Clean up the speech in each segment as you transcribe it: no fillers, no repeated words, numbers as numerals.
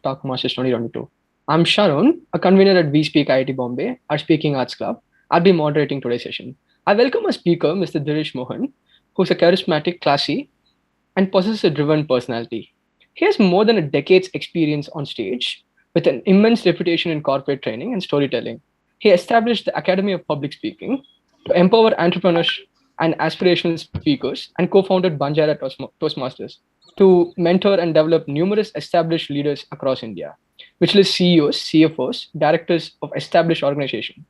Talk Masters 2022. I'm Sharon, a convener at We Speak IIT Bombay, our Speaking Arts Club. I'll be moderating today's session. I welcome our speaker, Mr.Dirish Mohan, who's a charismatic, classy, and possesses a driven personality. He has more than a decade's experience on stage with an immense reputation in corporate training and storytelling. He established the Academy of Public Speaking to empower entrepreneurs and aspirational speakers and co founded Banjara Toastmasters to mentor and develop numerous established leaders across India, which lists CEOs, CFOs, directors of established organizations.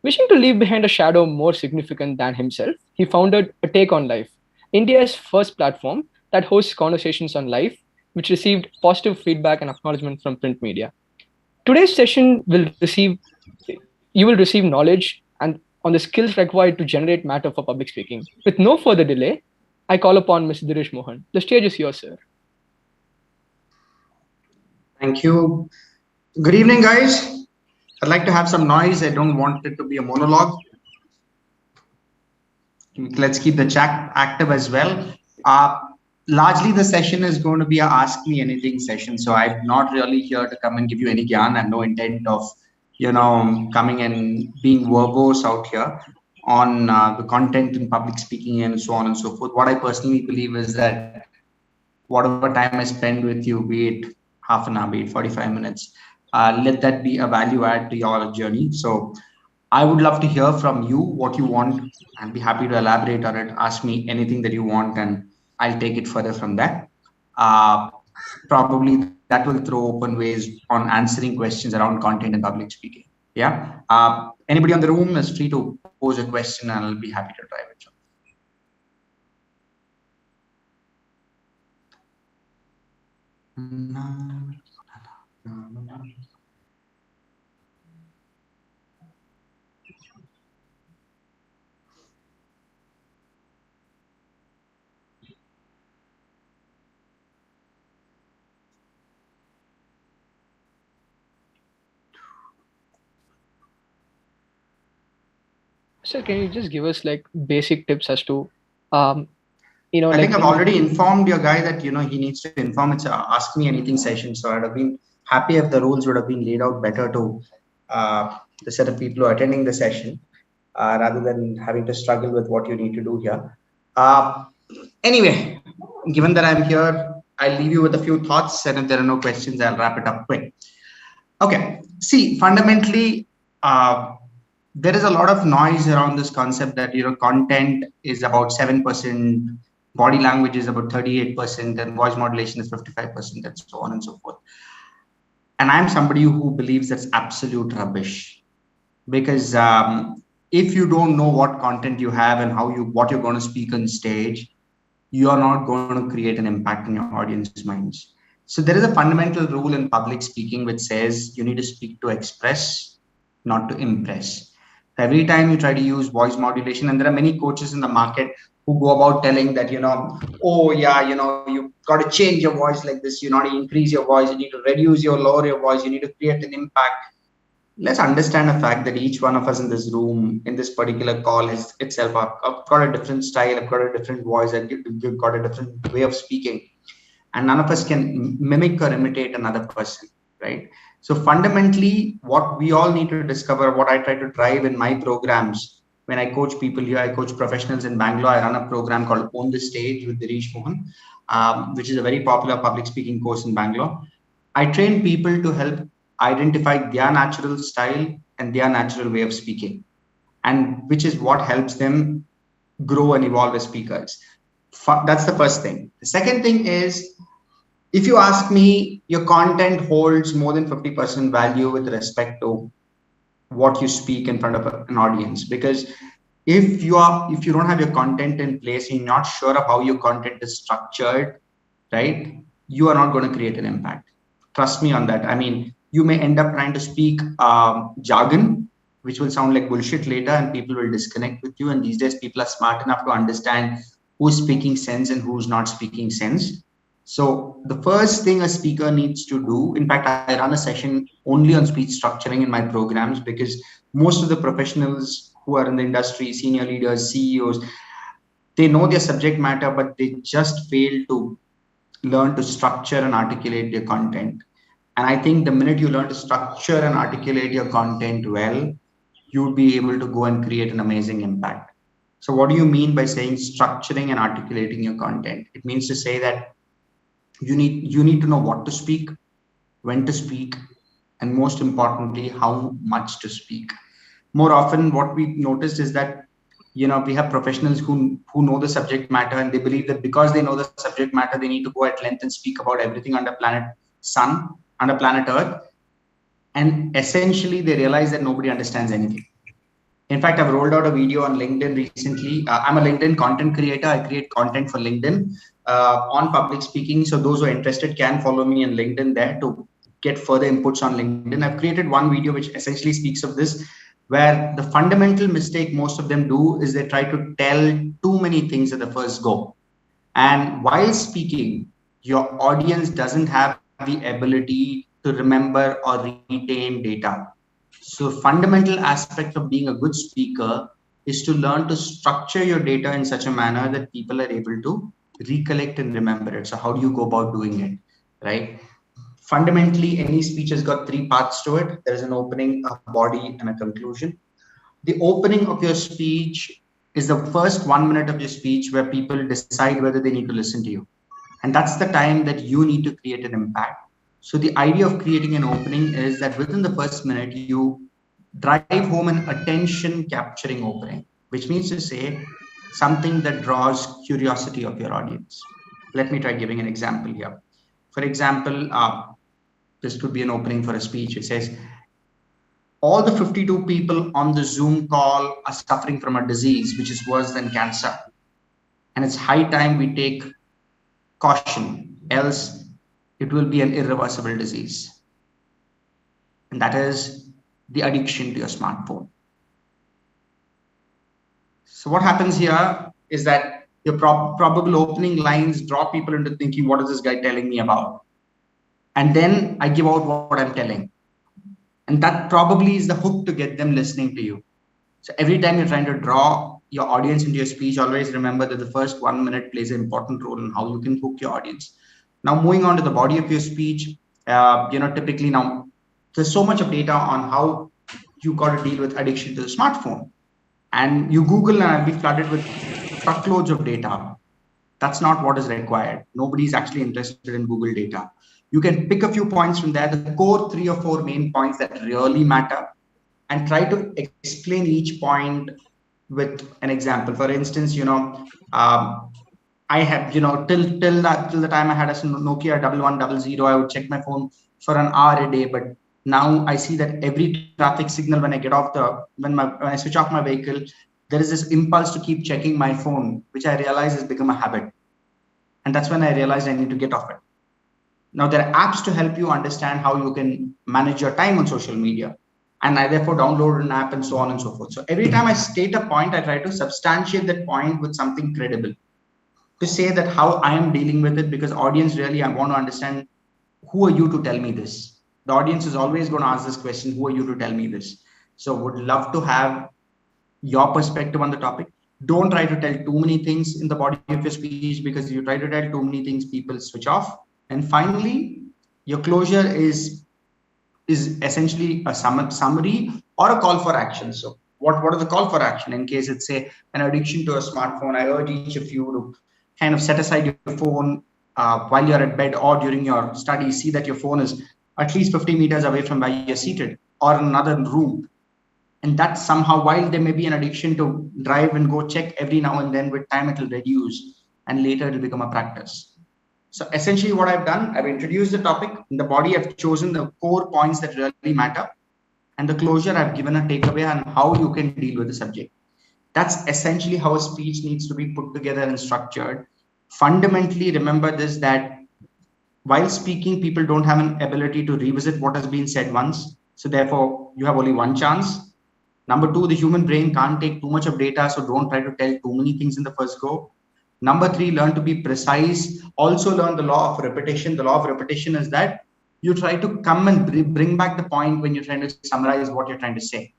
Wishing to leave behind a shadow more significant than himself, he founded A Take on Life, India's first platform that hosts conversations on life, which received positive feedback and acknowledgement from print media. Today's session you will receive knowledge and on the skills required to generate matter for public speaking. With no further delay, I call upon Mr. Dirish Mohan. The stage is yours, sir. Thank you. Good evening, guys. I'd like to have some noise. I don't want it to be a monologue. Let's keep the chat active as well. Largely, the session is going to be a Ask Me Anything session. So I'm not really here to come and give you any gyan. I have no intent of, coming and being verbose out here on the content and public speaking and so on and so forth. What I personally believe is that whatever time I spend with you, be it half an hour, be it 45 minutes, let that be a value add to your journey. So I would love to hear from you what you want and be happy to elaborate on it. Ask me anything that you want and I'll take it further from that. Probably that will throw open ways on answering questions around content and public speaking. Yeah. Anybody on the room is free to pose a question and I'll be happy to drive it. Sir, can you just give us like basic tips as to, I think I've already informed your guy that, he needs to inform. It's a Ask Me Anything session. So I'd have been happy if the rules would have been laid out better to the set of people who are attending the session, rather than having to struggle with what you need to do here. Anyway, given that I'm here, I'll leave you with a few thoughts. And if there are no questions, I'll wrap it up quick. Okay. See, fundamentally, there is a lot of noise around this concept that, content is about 7%, body language is about 38%, and voice modulation is 55%, and so on and so forth. And I'm somebody who believes that's absolute rubbish. Because if you don't know what content you have and what you're going to speak on stage, you are not going to create an impact in your audience's minds. So there is a fundamental rule in public speaking which says you need to speak to express, not to impress. Every time you try to use voice modulation, and there are many coaches in the market who go about telling that, you've got to change your voice like this. You need to increase your voice. You need to lower your voice. You need to create an impact. Let's understand the fact that each one of us in this room, in this particular call has itself, I've got a different style. I've got a different voice. I've got a different way of speaking. And none of us can mimic or imitate another person, right? So fundamentally, what we all need to discover, what I try to drive in my programs, when I coach people here, I coach professionals in Bangalore. I run a program called On the Stage with Dirish Mohan, which is a very popular public speaking course in Bangalore. I train people to help identify their natural style and their natural way of speaking, and which is what helps them grow and evolve as speakers. That's the first thing. The second thing is, if you ask me, your content holds more than 50% value with respect to what you speak in front of an audience. Because if you don't have your content in place, you're not sure of how your content is structured, right? You are not going to create an impact. Trust me on that. I mean, you may end up trying to speak jargon, which will sound like bullshit later, and people will disconnect with you. And these days, people are smart enough to understand who's speaking sense and who's not speaking sense. So the first thing a speaker needs to do, in fact, I run a session only on speech structuring in my programs, because most of the professionals who are in the industry, senior leaders, CEOs, they know their subject matter, but they just fail to learn to structure and articulate their content. And I think the minute you learn to structure and articulate your content well, you'll be able to go and create an amazing impact. So what do you mean by saying structuring and articulating your content? It means to say that you need to know what to speak, when to speak, and most importantly, how much to speak. More often, what we noticed is that we have professionals who know the subject matter, and they believe that because they know the subject matter, they need to go at length and speak about everything under planet Sun, under planet Earth, and essentially they realize that nobody understands anything. In fact, I've rolled out a video on LinkedIn recently. I'm a LinkedIn content creator. I create content for LinkedIn on public speaking. So those who are interested can follow me on LinkedIn there to get further inputs on LinkedIn. I've created one video which essentially speaks of this, where the fundamental mistake most of them do is they try to tell too many things at the first go. And while speaking, your audience doesn't have the ability to remember or retain data. So fundamental aspect of being a good speaker is to learn to structure your data in such a manner that people are able to recollect and remember it. So how do you go about doing it, right? Fundamentally, any speech has got three parts to it. There is an opening, a body, and a conclusion. The opening of your speech is the first 1 minute of your speech where people decide whether they need to listen to you. And that's the time that you need to create an impact. So the idea of creating an opening is that within the first minute, you drive home an attention capturing opening, which means to say something that draws curiosity of your audience. Let me try giving an example here. For example, this could be an opening for a speech. It says, all the 52 people on the Zoom call are suffering from a disease which is worse than cancer. And it's high time we take caution, else it will be an irreversible disease. And that is the addiction to your smartphone. So what happens here is that your probable opening lines draw people into thinking, what is this guy telling me about? And then I give out what I'm telling. And that probably is the hook to get them listening to you. So every time you're trying to draw your audience into your speech, always remember that the first 1 minute plays an important role in how you can hook your audience. Now, moving on to the body of your speech, typically now there's so much of data on how you got to deal with addiction to the smartphone. And you Google and I'll be flooded with truckloads of data. That's not what is required. Nobody's actually interested in Google data. You can pick a few points from there, the core 3 or 4 main points that really matter, and try to explain each point with an example. For instance, I have, till the time I had a Nokia 1100, I would check my phone for an hour a day. But now I see that every traffic signal, when I get off when I switch off my vehicle, there is this impulse to keep checking my phone, which I realize has become a habit. And that's when I realized I need to get off it. Now there are apps to help you understand how you can manage your time on social media. And I therefore download an app and so on and so forth. So every time I state a point, I try to substantiate that point with something credible to say that how I am dealing with it, because audience really, I want to understand, who are you to tell me this? The audience is always going to ask this question, who are you to tell me this? So would love to have your perspective on the topic. Don't try to tell too many things in the body of your speech, because if you try to tell too many things, people switch off. And finally, your closure is essentially a summary or a call for action. So what are the call for action? In case it's say an addiction to a smartphone, I urge each of you to kind of set aside your phone while you're at bed or during your study. See that your phone is at least 50 meters away from where you're seated or in another room. And that somehow, while there may be an addiction to drive and go check every now and then, with time it will reduce and later it will become a practice. So essentially what I've done, I've introduced the topic. In the body, I've chosen the core points that really matter. And the closure, I've given a takeaway on how you can deal with the subject. That's essentially how a speech needs to be put together and structured. Fundamentally, remember this, that while speaking, people don't have an ability to revisit what has been said once. So therefore, you have only one chance. Number two, the human brain can't take too much of data. So don't try to tell too many things in the first go. Number three, learn to be precise. Also learn the law of repetition. The law of repetition is that you try to come and bring back the point when you're trying to summarize what you're trying to say,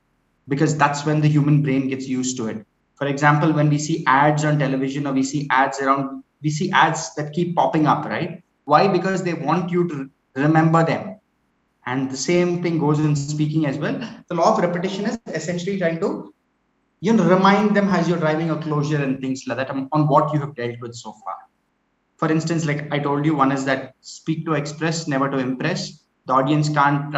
because that's when the human brain gets used to it. For example, when we see ads on television or we see ads that keep popping up, right? Why? Because they want you to remember them. And the same thing goes in speaking as well. The law of repetition is essentially trying to remind them as you're driving a closure and things like that on what you have dealt with so far. For instance, like I told you, one is that speak to express, never to impress. The audience can't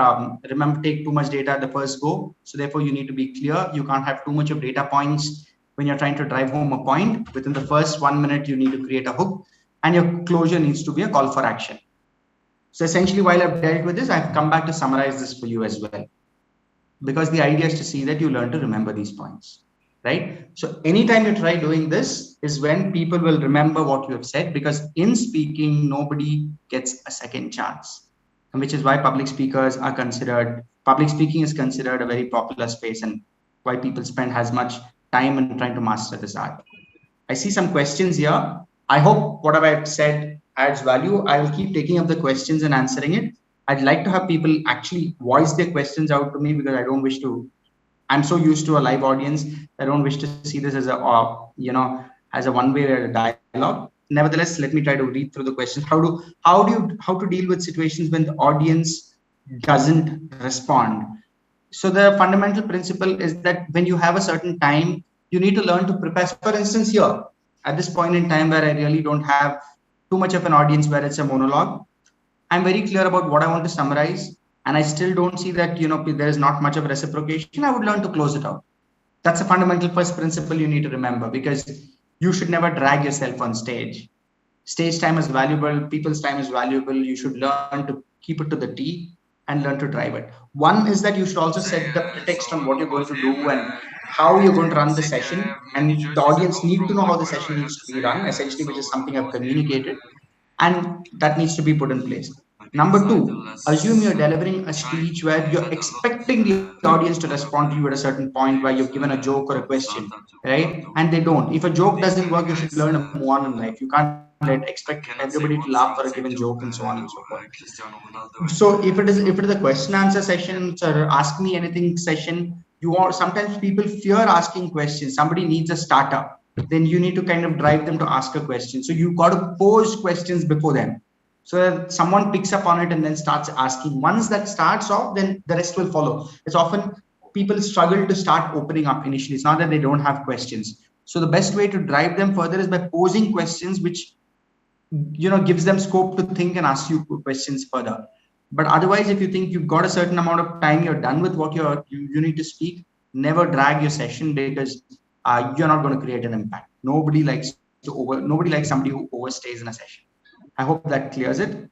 remember, take too much data at the first go. So therefore, you need to be clear. You can't have too much of data points when you're trying to drive home a point. Within the first 1 minute, you need to create a hook, and your closure needs to be a call for action. So essentially, while I've dealt with this, I've come back to summarize this for you as well, because the idea is to see that you learn to remember these points, right? So anytime you try doing this is when people will remember what you have said, because in speaking, nobody gets a second chance. And which is why public speaking is considered a very popular space, and why people spend as much time in trying to master this art. I see some questions here. I hope whatever I've said adds value. I will keep taking up the questions and answering it. I'd like to have people actually voice their questions out to me, because I don't wish to. I'm so used to a live audience. I don't wish to see this as a as a one-way dialogue. Nevertheless, let me try to read through the questions. How to deal with situations when the audience doesn't respond? So the fundamental principle is that when you have a certain time, you need to learn to prepare. For instance, here at this point in time where I really don't have too much of an audience, where it's a monologue, I'm very clear about what I want to summarize, and I still don't see that there is not much of reciprocation. I would learn to close it out. That's a fundamental first principle you need to remember, because you should never drag yourself on stage. Stage time is valuable, people's time is valuable. You should learn to keep it to the T and learn to drive it. One is that you should also set the pretext on what you're going to do and how you're going to run the session. And the audience need to know how the session needs to be run, essentially, which is something I've communicated, and that needs to be put in place. Number two, assume you're delivering a speech where you're expecting the audience to respond to you at a certain point, where you've given a joke or a question, right? And they don't. If a joke doesn't work, you should learn to move on in life. You can't expect everybody to laugh for a given joke and so on and so forth. So if it is a question answer session or ask me anything session, sometimes people fear asking questions. Somebody needs a startup, then you need to kind of drive them to ask a question. So you got to pose questions before them, so that someone picks up on it and then starts asking. Once that starts off, then the rest will follow. It's often people struggle to start opening up initially. It's not that they don't have questions. So the best way to drive them further is by posing questions, which gives them scope to think and ask you questions further. But otherwise, if you think you've got a certain amount of time, you're done with what you need to speak, never drag your session, because you're not going to create an impact. Nobody likes somebody who overstays in a session. I hope that clears it.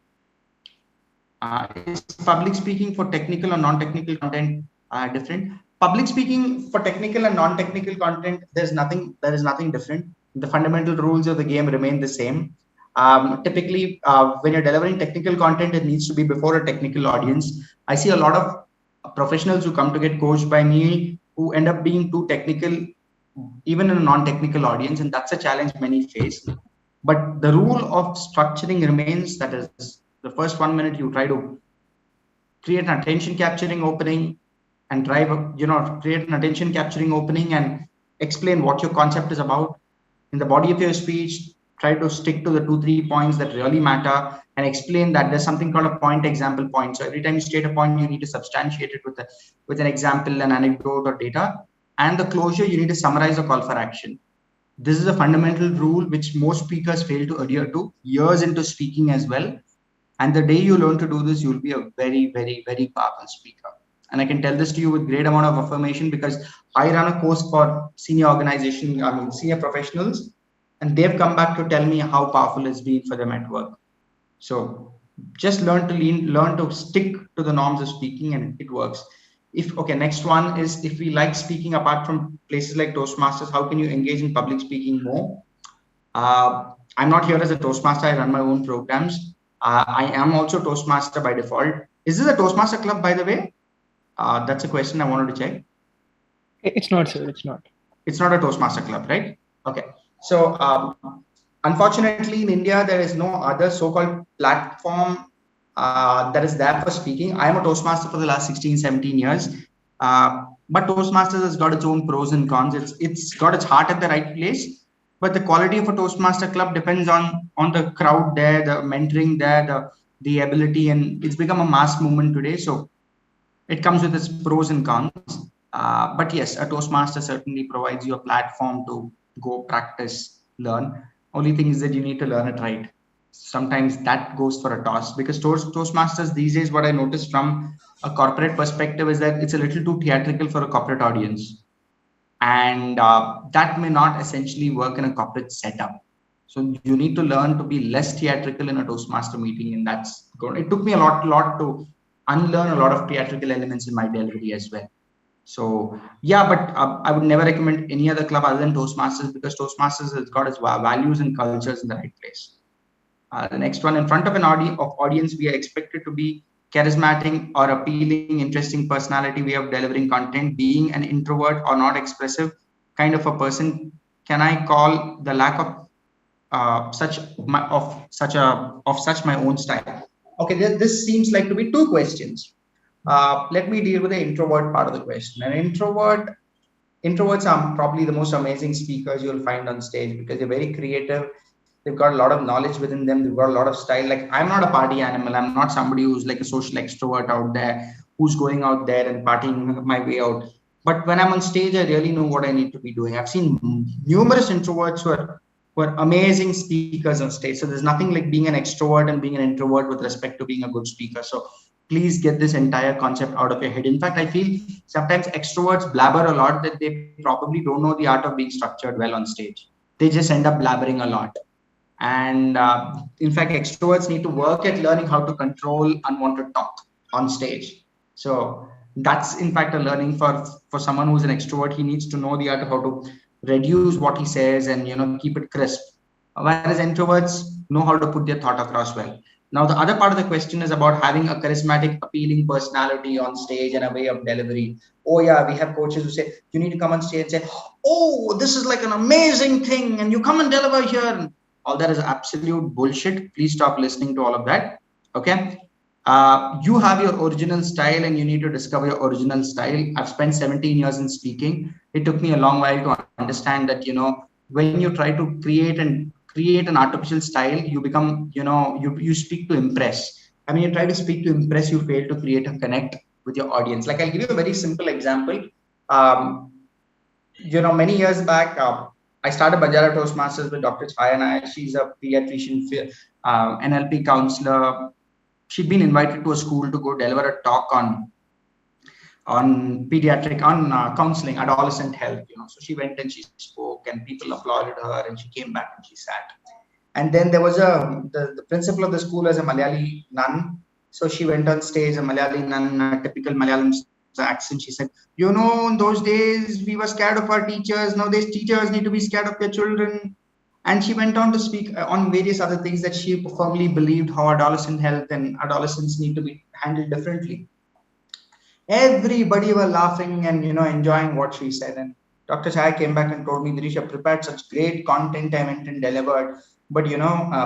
Is public speaking for technical or non-technical content different? Public speaking for technical and non-technical content, there is nothing different. The fundamental rules of the game remain the same. Typically, when you're delivering technical content, it needs to be before a technical audience. I see a lot of professionals who come to get coached by me who end up being too technical, even in a non-technical audience, and that's a challenge many face. But the rule of structuring remains. That is, the first 1 minute you try to create an attention capturing opening and create an attention capturing opening and explain what your concept is about. In the body of your speech, try to stick to the 2-3 points that really matter and explain that there's something called a point example point. So every time you state a point, you need to substantiate it with an example, an anecdote or data. And the closure, you need to summarize a call for action. This is a fundamental rule which most speakers fail to adhere to years into speaking as well. And the day you learn to do this, you'll be a very, very, very powerful speaker. And I can tell this to you with great amount of affirmation, because I run a course for senior professionals, and they've come back to tell me how powerful it's been for them at work. So just learn to stick to the norms of speaking, and it works. Next one is, if we like speaking apart from places like Toastmasters, how can you engage in public speaking more? I'm not here as a Toastmaster. I run my own programs. I am also Toastmaster by default. Is this a Toastmaster club, by the way? That's a question I wanted to check. It's not, sir. It's not. It's not a Toastmaster club, right? Okay. So unfortunately, in India, there is no other so-called platform that is there for speaking. I am a Toastmaster for the last 16, 17 years. But Toastmasters has got its own pros and cons. It's got its heart at the right place. But the quality of a Toastmaster club depends on the crowd there, the mentoring there, the ability, and it's become a mass movement today. So it comes with its pros and cons. But yes, a Toastmaster certainly provides you a platform to go practice, learn. Only thing is that you need to learn it right. Sometimes that goes for a toss, because Toastmasters these days, what I noticed from a corporate perspective is that it's a little too theatrical for a corporate audience, and that may not essentially work in a corporate setup. So you need to learn to be less theatrical in a Toastmaster meeting, and that's good. It took me a lot to unlearn a lot of theatrical elements in my delivery as well. So yeah, but I would never recommend any other club other than Toastmasters, because Toastmasters has got its values and cultures in the right place. The next one, in front of an audience, we are expected to be charismatic or appealing, interesting personality, way of delivering content, being an introvert or not expressive kind of a person. Can I call the lack of such my own style? Okay, this seems like to be two questions. Let me deal with the introvert part of the question. Introverts are probably the most amazing speakers you'll find on stage, because they're very creative. They've got a lot of knowledge within them. They've got a lot of style. Like, I'm not a party animal. I'm not somebody who's like a social extrovert out there, who's going out there and partying my way out. But when I'm on stage, I really know what I need to be doing. I've seen numerous introverts who are amazing speakers on stage. So there's nothing like being an extrovert and being an introvert with respect to being a good speaker. So please get this entire concept out of your head. In fact, I feel sometimes extroverts blabber a lot, that they probably don't know the art of being structured well on stage. They just end up blabbering a lot. And in fact, extroverts need to work at learning how to control unwanted talk on stage. So that's in fact a learning for someone who's an extrovert. He needs to know the art of how to reduce what he says and keep it crisp. Whereas introverts know how to put their thought across well. Now, the other part of the question is about having a charismatic, appealing personality on stage and a way of delivery. Oh, yeah, we have coaches who say, you need to come on stage and say, oh, this is like an amazing thing, and you come and deliver here. All that is absolute bullshit. Please stop listening to all of that. Okay. You have your original style, and you need to discover your original style. I've spent 17 years in speaking. It took me a long while to understand that, when you try to create an artificial style, you become, you speak to impress. I mean, you try to speak to impress, you fail to create a connect with your audience. Like, I'll give you a very simple example. Um, many years back, I started Banjara Toastmasters with Dr. Chayana. She's a pediatrician, NLP counselor. She'd been invited to a school to go deliver a talk on pediatric, on counseling, adolescent health. So she went and she spoke, and people applauded her, and she came back and she sat. And then there was the principal of the school was a Malayali nun. So she went on stage, a Malayali nun, a typical Malayalam accent. She said, in those days we were scared of our teachers. Nowadays teachers need to be scared of their children. And she went on to speak on various other things that she firmly believed how adolescent health and adolescents need to be handled differently. Everybody were laughing and enjoying what she said. And Dr. Chai came back and told me, Dirish, I prepared such great content, I went and delivered. But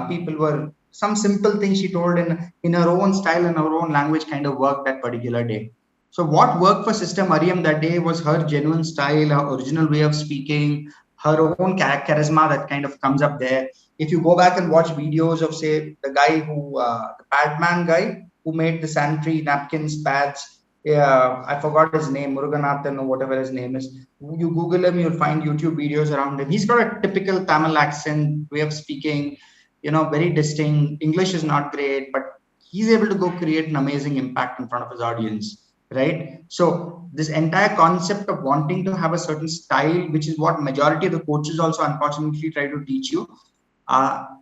people were, some simple things she told in her own style and her own language kind of worked that particular day. So what worked for Sister Mariam that day was her genuine style, her original way of speaking, her own charisma that kind of comes up there. If you go back and watch videos of, say, the guy the pad man guy who made the sanitary napkins, pads, yeah, I forgot his name, Muruganathan or whatever his name is. You Google him, you'll find YouTube videos around him. He's got a typical Tamil accent, way of speaking, very distinct. English is not great, but he's able to go create an amazing impact in front of his audience, right? So this entire concept of wanting to have a certain style, which is what majority of the coaches also unfortunately try to teach you,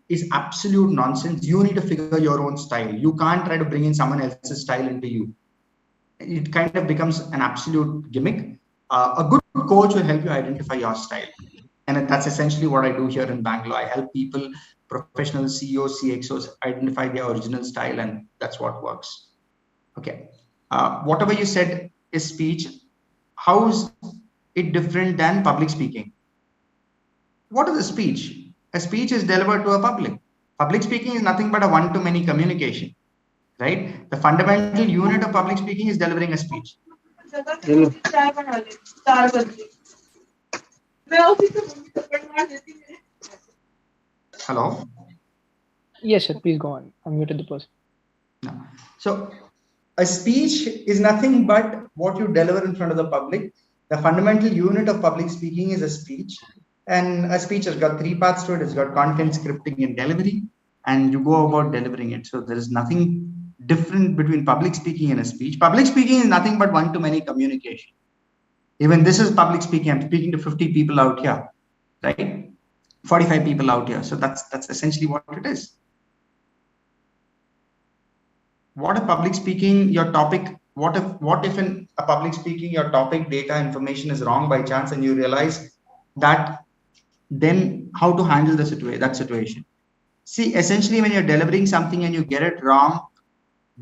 is absolute nonsense. You need to figure your own style. You can't try to bring in someone else's style into you. It kind of becomes an absolute gimmick. A good coach will help you identify your style. And that's essentially what I do here in Bangalore. I help people, professional CEOs, CXOs, identify their original style, and that's what works. Okay. Whatever you said is speech. How is it different than public speaking? What is a speech? A speech is delivered to a public. Public speaking is nothing but a one-to-many communication, right? The fundamental unit of public speaking is delivering a speech. Hello? Yes, sir. Please go on. I muted the person. So a speech is nothing but what you deliver in front of the public. The fundamental unit of public speaking is a speech. And a speech has got three parts to it. It's got content, scripting, and delivery. And you go about delivering it. So there is nothing different between public speaking and a speech. Public speaking is nothing but one-to-many communication. Even this is public speaking. I'm speaking to 50 people out here, right? 45 people out here. So that's essentially what it is. What if public speaking your topic, what if in a public speaking your topic, data, information is wrong by chance, and you realize that, then how to handle that situation? See, essentially when you're delivering something and you get it wrong,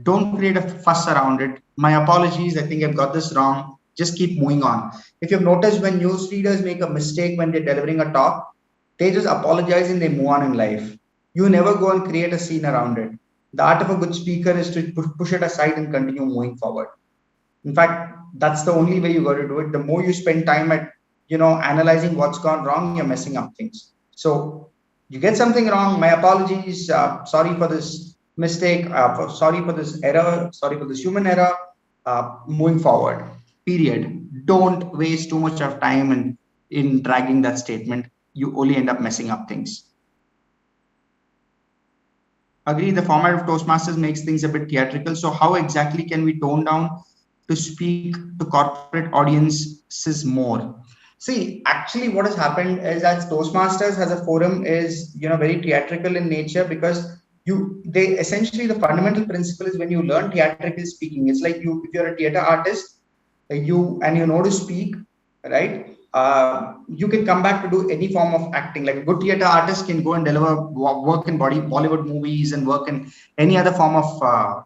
don't create a fuss around it. My apologies, I think I've got this wrong. Just keep moving on. If you've noticed, when news readers make a mistake when they're delivering a talk, they just apologize and they move on in life. You never go and create a scene around it. The art of a good speaker is to push it aside and continue moving forward. In fact, that's the only way you got to do it. The more you spend time at, analyzing what's gone wrong, you're messing up things. So you get something wrong, my apologies, sorry for this mistake, sorry for this error, sorry for this human error, moving forward, period. Don't waste too much of time in dragging that statement. You only end up messing up things. Agree, the format of Toastmasters makes things a bit theatrical. So how exactly can we tone down to speak to corporate audiences more? See, actually what has happened is that Toastmasters as a forum is, very theatrical in nature, because they essentially, the fundamental principle is when you learn theatrical speaking, it's like if you're a theater artist, you know to speak, right? You can come back to do any form of acting. Like a good theater artist can go and deliver work in Bollywood movies and work in any other form of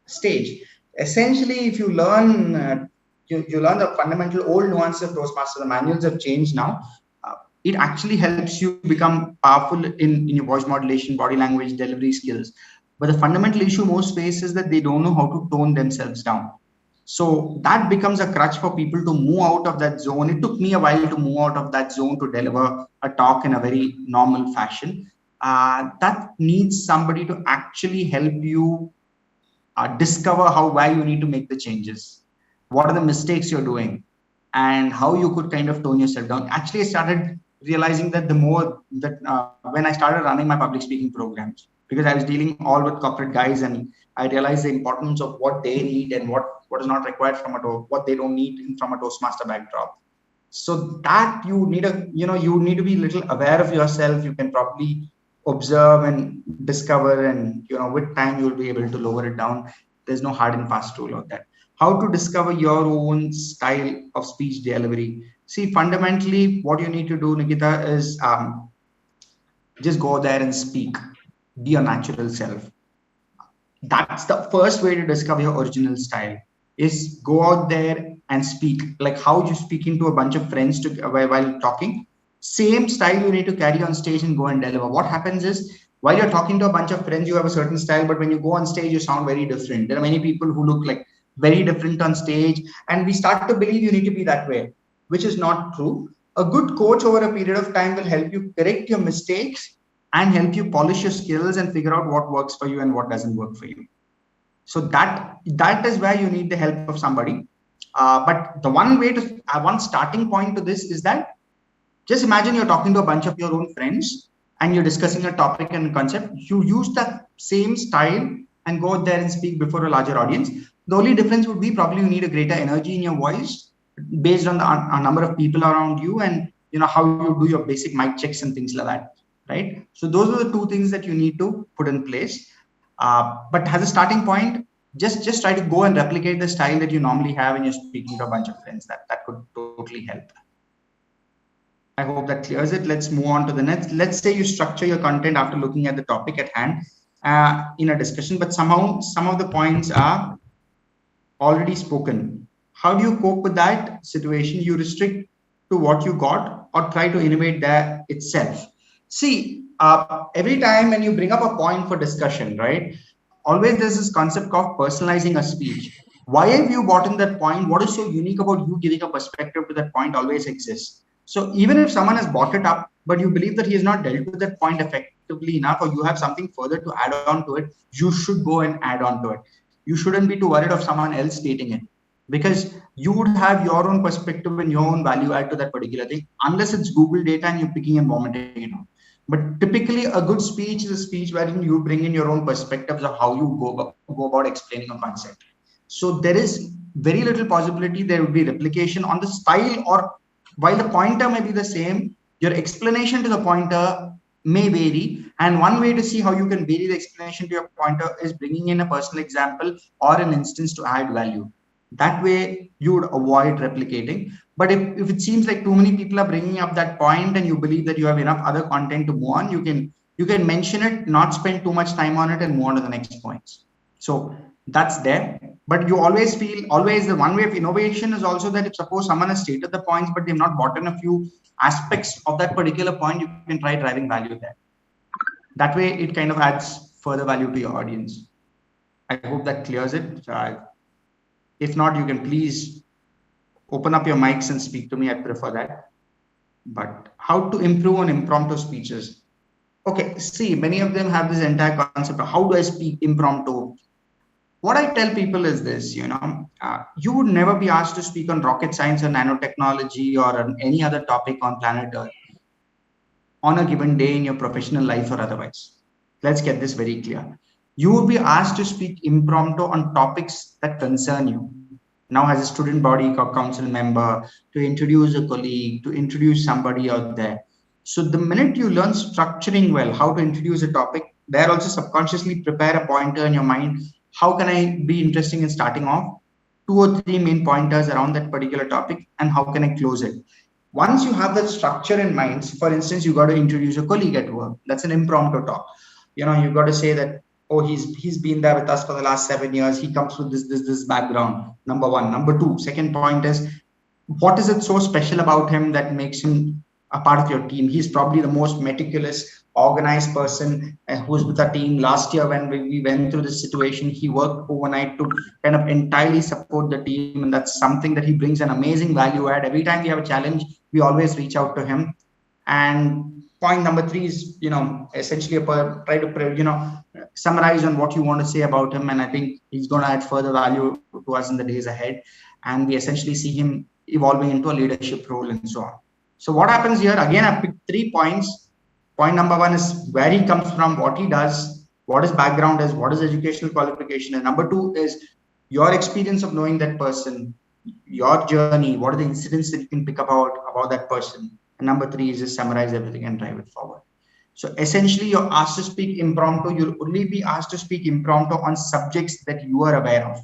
stage. Essentially, if you learn, you learn the fundamental old nuances of Toastmasters. The manuals have changed now. It actually helps you become powerful in your voice modulation, body language, delivery skills. But the fundamental issue most face is that they don't know how to tone themselves down. So that becomes a crutch for people to move out of that zone. It took me a while to move out of that zone to deliver a talk in a very normal fashion. That needs somebody to actually help you discover why you need to make the changes. What are the mistakes you're doing and how you could kind of tone yourself down. Actually, I started realizing that the more that when I started running my public speaking programs, because I was dealing all with corporate guys, and I realized the importance of what they need and what is not required from what they don't need from a Toastmaster backdrop. So that you need you need to be a little aware of yourself. You can probably observe and discover, and with time you'll be able to lower it down. There's no hard and fast rule of that. How to discover your own style of speech delivery? See, fundamentally, what you need to do, Nikita, is just go there and speak. Be your natural self. That's the first way to discover your original style, is go out there and speak. Like how you speaking to a bunch of friends while talking. Same style you need to carry on stage and go and deliver. What happens is, while you're talking to a bunch of friends, you have a certain style, but when you go on stage, you sound very different. There are many people who look like very different on stage, and we start to believe you need to be that way, which is not true. A good coach over a period of time will help you correct your mistakes and help you polish your skills and figure out what works for you and what doesn't work for you. So that is where you need the help of somebody. But the one starting point to this is that, just imagine you're talking to a bunch of your own friends and you're discussing a topic and concept. You use that same style and go out there and speak before a larger audience. The only difference would be probably you need a greater energy in your voice based on the number of people around you, and how you do your basic mic checks and things like that, right? So those are the two things that you need to put in place. But as a starting point, just try to go and replicate the style that you normally have when you're speaking to a bunch of friends. That could totally help. I hope that clears it. Let's move on to the next. Let's say you structure your content after looking at the topic at hand in a discussion, but somehow some of the points are already spoken. How do you cope with that situation? You restrict to what you got or try to innovate that itself. See, every time when you bring up a point for discussion, right? Always there's this concept of personalizing a speech. Why have you brought in that point? What is so unique about you giving a perspective to that point always exists. So even if someone has brought it up, but you believe that he has not dealt with that point effectively enough, or you have something further to add on to it, you should go and add on to it. You shouldn't be too worried of someone else stating it, because you would have your own perspective and your own value add to that particular thing, unless it's Google data and you're picking and vomiting it out. But typically, a good speech is a speech wherein you bring in your own perspectives of how you go about explaining a concept. So there is very little possibility there would be replication on the style, or while the pointer may be the same, your explanation to the pointer may vary. And one way to see how you can vary the explanation to your pointer is bringing in a personal example or an instance to add value. That way you would avoid replicating. But if it seems like too many people are bringing up that point and you believe that you have enough other content to move on, you can mention it, not spend too much time on it, and move on to the next points. So that's there. But you always feel, always the one way of innovation is also that if suppose someone has stated the points but they've not bought in a few aspects of that particular point, you can try driving value there. That way it kind of adds further value to your audience. I hope that clears it. If not, you can please open up your mics and speak to me. I prefer that. But how to improve on impromptu speeches? Okay, see, many of them have this entire concept of how do I speak impromptu? What I tell people is this, you would never be asked to speak on rocket science or nanotechnology or on any other topic on planet Earth on a given day in your professional life or otherwise. Let's get this very clear. You will be asked to speak impromptu on topics that concern you. Now, as a student body council member, to introduce a colleague, to introduce somebody out there. So the minute you learn structuring well, how to introduce a topic, there also subconsciously prepare a pointer in your mind. How can I be interesting in starting off? 2 or 3 main pointers around that particular topic, and how can I close it? Once you have that structure in mind, for instance, you got to introduce a colleague at work. That's an impromptu talk. You've got to say that, oh, he's been there with us for the last 7 years. He comes with this background. Number one. Number two, second point is, what is it so special about him that makes him a part of your team? He's probably the most meticulous, organized person who's with our team. Last year, when we went through this situation, he worked overnight to kind of entirely support the team. And that's something that he brings an amazing value add. Every time we have a challenge, we always reach out to him. And point number three is, essentially try to, summarize on what you want to say about him. And I think he's going to add further value to us in the days ahead. And we essentially see him evolving into a leadership role and so on. So what happens here, again, I've picked 3 points. Point number one is where he comes from, what he does, what his background is, what his educational qualification is. Number 2 is your experience of knowing that person, your journey, what are the incidents that you can pick about that person. And number 3 is just summarize everything and drive it forward. So essentially, you're asked to speak impromptu. You'll only be asked to speak impromptu on subjects that you are aware of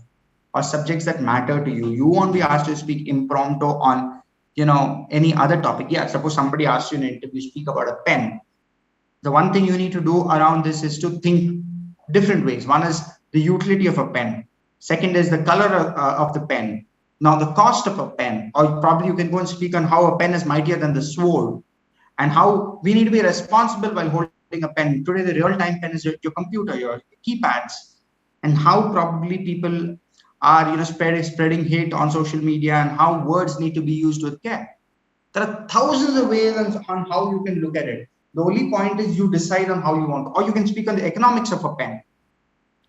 or subjects that matter to you. You won't be asked to speak impromptu on, any other topic. Yeah, suppose somebody asks you in an interview, speak about a pen. The one thing you need to do around this is to think different ways. One is the utility of a pen. Second is the color of the pen. Now, the cost of a pen, or probably you can go and speak on how a pen is mightier than the sword, and how we need to be responsible while holding a pen. Today, the real-time pen is your computer, your keypads, and how probably people are, spreading hate on social media, and how words need to be used with care. There are thousands of ways on how you can look at it. The only point is you decide on how you want, or you can speak on the economics of a pen,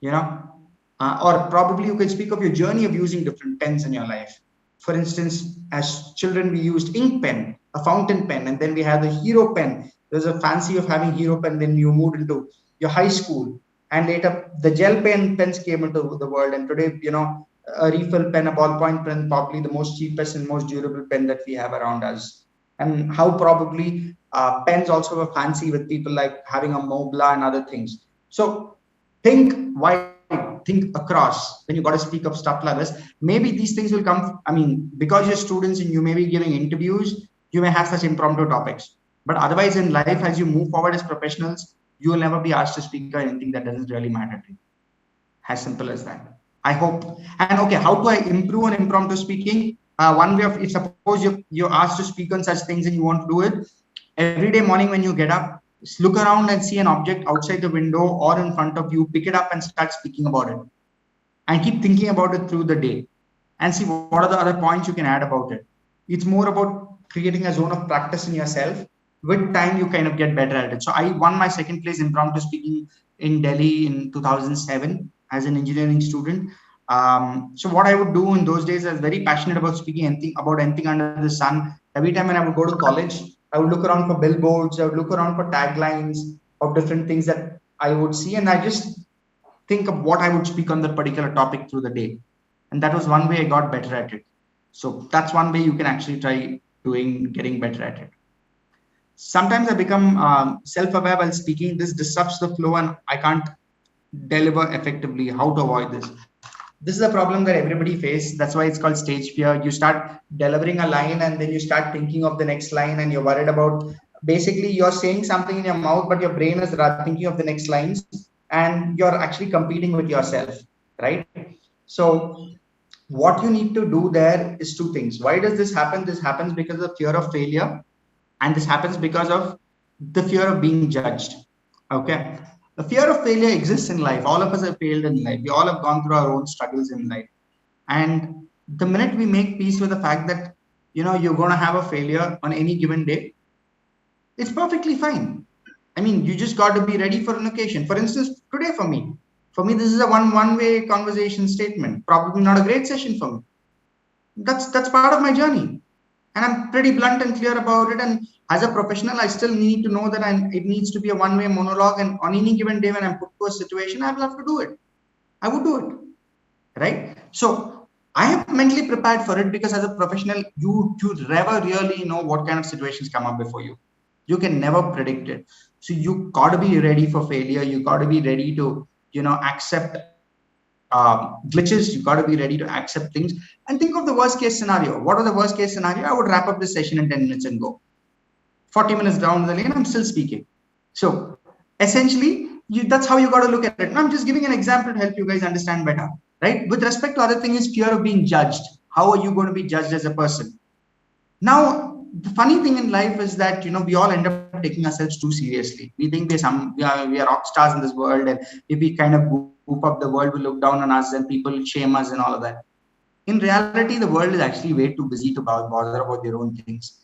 or probably you can speak of your journey of using different pens in your life. For instance, as children, we used ink pen, a fountain pen, and then we had the hero pen. There's a fancy of having hero pen. Then you moved into your high school, and later the gel pens came into the world. And today, a refill pen, a ballpoint pen, probably the most cheapest and most durable pen that we have around us. And how probably pens also were fancy with people like having a Mobla and other things. So think wide, think across when you got to speak of stuff like this. Maybe these things will come. I mean, because you're students and you may be giving interviews, you may have such impromptu topics. But otherwise in life, as you move forward as professionals, you will never be asked to speak on anything that doesn't really matter to you. As simple as that. I hope. And okay, how do I improve on impromptu speaking? One way of it, suppose you're asked to speak on such things and you want to do it. Every day morning when you get up, look around and see an object outside the window or in front of you, pick it up and start speaking about it. And keep thinking about it through the day and see what are the other points you can add about it. It's more about creating a zone of practice in yourself with time you kind of get better at it. So I won my second place impromptu speaking in Delhi in 2007 as an engineering student. So what I would do in those days, I was very passionate about speaking anything under the sun. Every time when I would go to college, I would look around for billboards, I would look around for taglines of different things that I would see, and I just think of what I would speak on that particular topic through the day. And that was one way I got better at it. So that's one way you can actually try getting better at it. Sometimes I become self-aware while speaking. This disrupts the flow and I can't deliver effectively. How to avoid this? This is a problem that everybody faces. That's why it's called stage fear. You start delivering a line and then you start thinking of the next line and you're worried about, basically you're saying something in your mouth, but your brain is thinking of the next lines and you're actually competing with yourself, right? So what you need to do there is two things. Why does this happen? This happens because of fear of failure, and this happens because of the fear of being judged. Okay, the fear of failure exists in life. All of us have failed in life. We all have gone through our own struggles in life, and the minute we make peace with the fact that you're going to have a failure on any given day, it's perfectly fine. I mean, you just got to be ready for an occasion. For instance, today for me this is a one-way conversation statement, probably not a great session for me. That's part of my journey, and I'm pretty blunt and clear about it. And as a professional, I still need to know that it needs to be a one-way monologue, and on any given day when I'm put to a situation, I will have to do it. I would do it, right? So I have mentally prepared for it, because as a professional, you never really know what kind of situations come up before you. You can never predict it. So you got to be ready for failure. You got to be ready to accept glitches. You got to be ready to accept things, and think of the worst case scenario. What are the worst case scenario? I would wrap up this session in 10 minutes and go. 40 minutes down the lane, I'm still speaking. So essentially, that's how you got to look at it. And I'm just giving an example to help you guys understand better, right? With respect to other thing is fear of being judged. How are you going to be judged as a person? Now, the funny thing in life is that we all end up taking ourselves too seriously. We think we are rock stars in this world, and if we kind of goof up, the world will look down on us and people shame us and all of that. In reality, the world is actually way too busy to bother about their own things.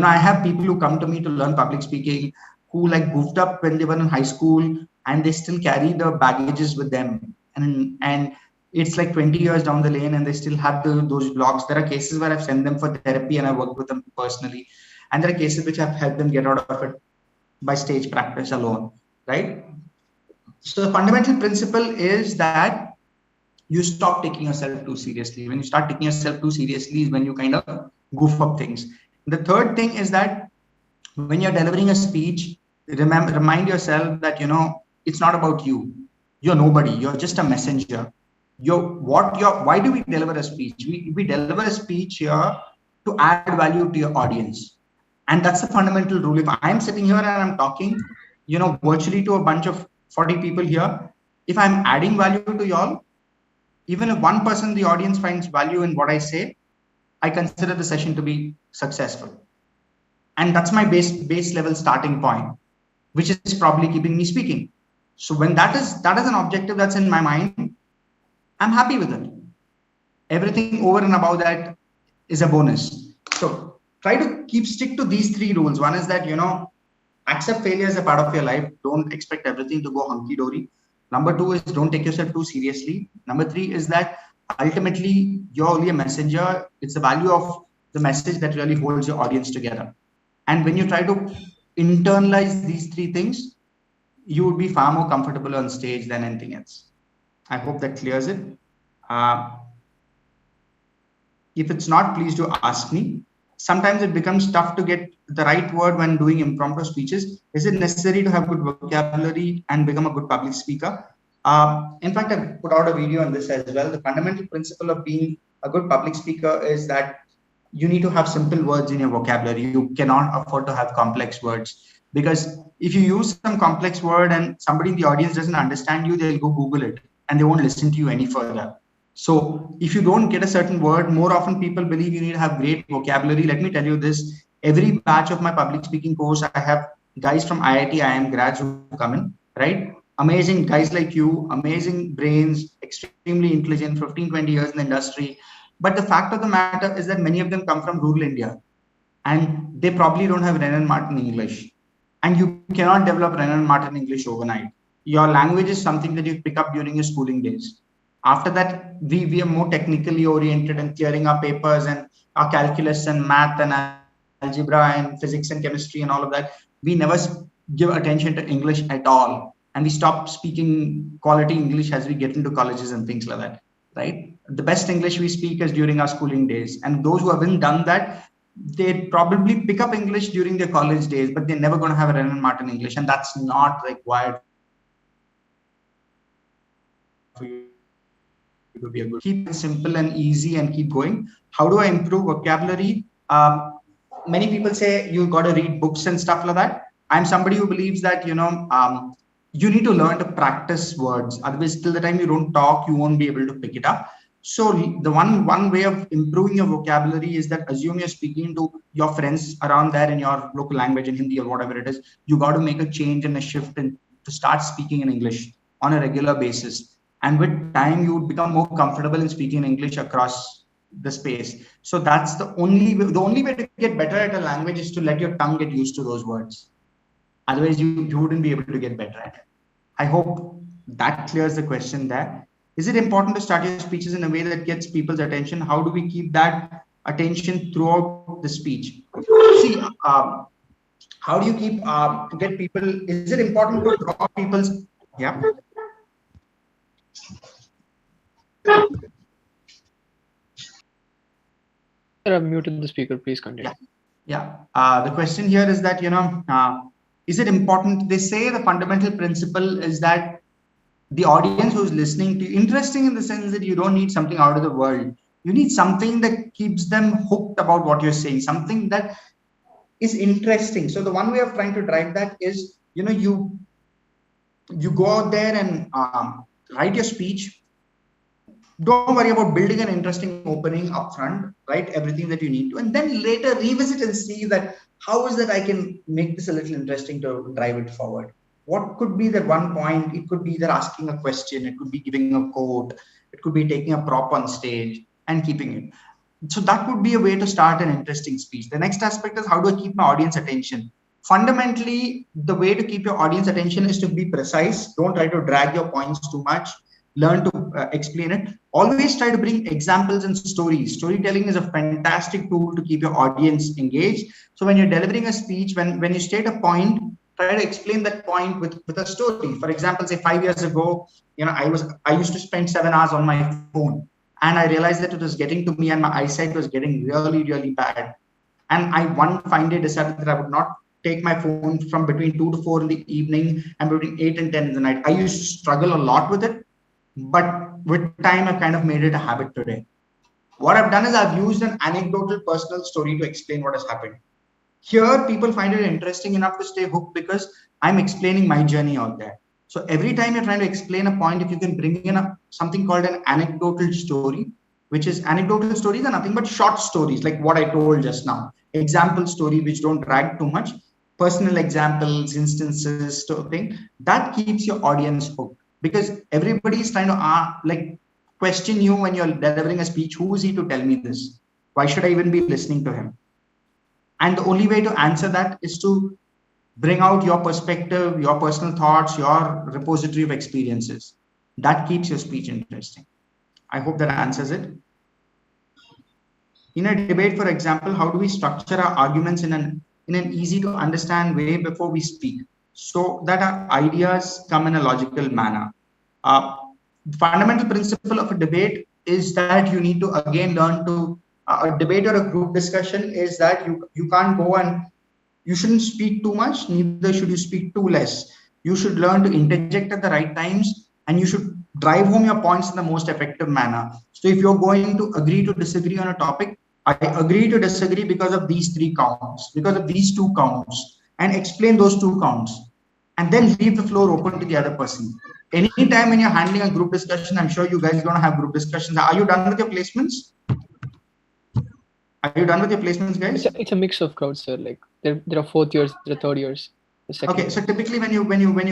I have people who come to me to learn public speaking, who like goofed up when they were in high school, and they still carry the baggages with them. And it's like 20 years down the lane and they still have those blocks. There are cases where I've sent them for therapy and I worked with them personally. And there are cases which I've helped them get out of it by stage practice alone, right? So the fundamental principle is that you stop taking yourself too seriously. When you start taking yourself too seriously is when you kind of goof up things. The third thing is that when you're delivering a speech, remind yourself that it's not about you. You're nobody. You're just a messenger. Why do we deliver a speech? We deliver a speech here to add value to your audience. And that's the fundamental rule. If I'm sitting here and I'm talking, virtually to a bunch of 40 people here, if I'm adding value to y'all, even if one person in the audience finds value in what I say, I consider the session to be successful. And that's my base level starting point, which is probably keeping me speaking. So when that is an objective that's in my mind, I'm happy with it. Everything over and above that is a bonus. So try to stick to these three rules. One is that, accept failure as a part of your life. Don't expect everything to go hunky-dory. Number two is don't take yourself too seriously. Number three is that ultimately you're only a messenger. It's the value of the message that really holds your audience together. And when you try to internalize these three things, you would be far more comfortable on stage than anything else. I hope that clears it. If it's not, please do ask me. Sometimes it becomes tough to get the right word when doing impromptu speeches. Is it necessary to have good vocabulary and become a good public speaker? In fact, I put out a video on this as well. The fundamental principle of being a good public speaker is that you need to have simple words in your vocabulary. You cannot afford to have complex words, because if you use some complex word and somebody in the audience doesn't understand you, they'll go Google it and they won't listen to you any further. So if you don't get a certain word, more often people believe you need to have great vocabulary. Let me tell you this, every batch of my public speaking course, I have guys from IIT, IIM grads who come in, right? Amazing guys like you, amazing brains, extremely intelligent, 15, 20 years in the industry. But the fact of the matter is that many of them come from rural India. and they probably don't have Renan Martin English. And you cannot develop Renan Martin English overnight. Your language is something that you pick up during your schooling days. After that, we are more technically oriented and clearing our papers and our calculus and math and algebra and physics and chemistry and all of that. We never give attention to English at all. And we stop speaking quality English as we get into colleges and things like that, right? The best English we speak is during our schooling days. And those who haven't done that, they probably pick up English during their college days, but they're never going to have a Renan Martin English. And that's not required for you to be a good speaker. Keep it simple and easy and keep going. How do I improve vocabulary? Many people say you got to read books and stuff like that. I'm somebody who believes that, you need to learn to practice words. Otherwise, till the time you don't talk, you won't be able to pick it up. So the one way of improving your vocabulary is that assume you're speaking to your friends around there in your local language, in Hindi or whatever it is. You got to make a change and a shift and to start speaking in English on a regular basis. And with time, you would become more comfortable in speaking English across the space. So that's the only way to get better at a language is to let your tongue get used to those words. Otherwise, you wouldn't be able to get better at it. I hope that clears the question there. Is it important to start your speeches in a way that gets people's attention? How do we keep that attention throughout the speech? See, how do you keep get people? Is it important to draw people's? Yeah. I've muted the speaker. Please continue. Yeah. The question here is that, is it important? They say the fundamental principle is that the audience who's listening to you, interesting in the sense that you don't need something out of the world. You need something that keeps them hooked about what you're saying, something that is interesting. So the one way of trying to drive that is, you go out there and write your speech. Don't worry about building an interesting opening up front, write everything that you need to, and then later revisit and see that how is that I can make this a little interesting to drive it forward. What could be that one point? It could be either asking a question, it could be giving a quote, it could be taking a prop on stage and keeping it. So that would be a way to start an interesting speech. The next aspect is how do I keep my audience attention? Fundamentally, the way to keep your audience attention is to be precise. Don't try to drag your points too much. Learn to explain it. Always try to bring examples and stories. Storytelling is a fantastic tool to keep your audience engaged. So when you're delivering a speech, when you state a point, try to explain that point with a story. For example, say 5 years ago, I used to spend 7 hours on my phone, and I realized that it was getting to me and my eyesight was getting really, really bad. And I one fine day decided that I would not take my phone from between 2 to 4 in the evening and between 8 and 10 in the night. I used to struggle a lot with it, but with time, I've kind of made it a habit today. What I've done is I've used an anecdotal personal story to explain what has happened. Here, people find it interesting enough to stay hooked because I'm explaining my journey out there. So every time you're trying to explain a point, if you can bring in something called an anecdotal story, which is anecdotal stories are nothing but short stories, like what I told just now. Example story, which don't drag too much. Personal examples, instances, thing that keeps your audience hooked. Because everybody is trying to question you when you're delivering a speech. Who is he to tell me this? Why should I even be listening to him? And the only way to answer that is to bring out your perspective, your personal thoughts, your repository of experiences. That keeps your speech interesting. I hope that answers it. In a debate, for example, how do we structure our arguments in an easy to understand way before we speak, so that our ideas come in a logical manner? The fundamental principle of a debate is that you need to again learn to a debate or a group discussion is that you can't go and you shouldn't speak too much, neither should you speak too less. You should learn to interject at the right times, and you should drive home your points in the most effective manner. So if you're going to agree to disagree on a topic, I agree to disagree because of these 3 counts, because of these 2 counts, and explain those 2 counts, and then leave the floor open to the other person. Anytime when you're handling a group discussion, I'm sure you guys are going to have group discussions. Are you done with your placements? Are you done with your placements, guys? It's a mix of crowds, sir. Like there are 4th years, there are 3rd years. Okay, so typically when you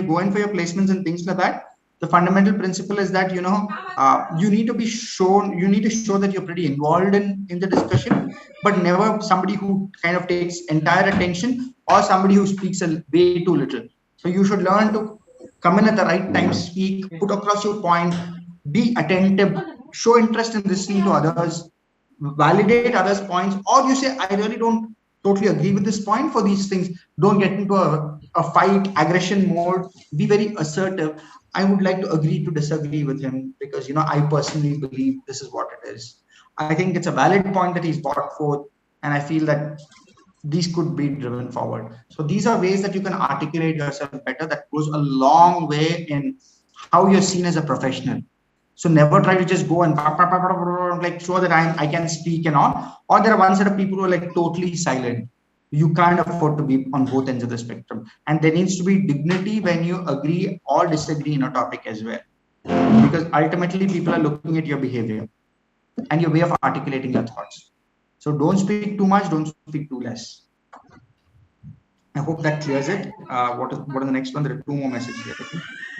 go in for your placements and things like that, The fundamental principle is that, you need to be shown, you need to show that you're pretty involved in the discussion, but never somebody who kind of takes entire attention, or somebody who speaks a way too little. So you should learn to come in at the right time, speak, put across your point, be attentive, show interest in listening to others, validate others' points, or you say, I really don't totally agree with this point. For these things, don't get into a fight, aggression mode. Be very assertive. I would like to agree to disagree with him, because I personally believe this is what it is. I think it's a valid point that he's brought forth, and I feel that these could be driven forward. So these are ways that you can articulate yourself better. That goes a long way in how you're seen as a professional. So never try to just go and like show that I can speak and all. Or there are one set of people who are like totally silent. You can't afford to be on both ends of the spectrum. And there needs to be dignity when you agree or disagree in a topic as well. Because ultimately people are looking at your behavior and your way of articulating your thoughts. So don't speak too much, don't speak too less. I hope that clears it. What are the next one? There are two more messages here.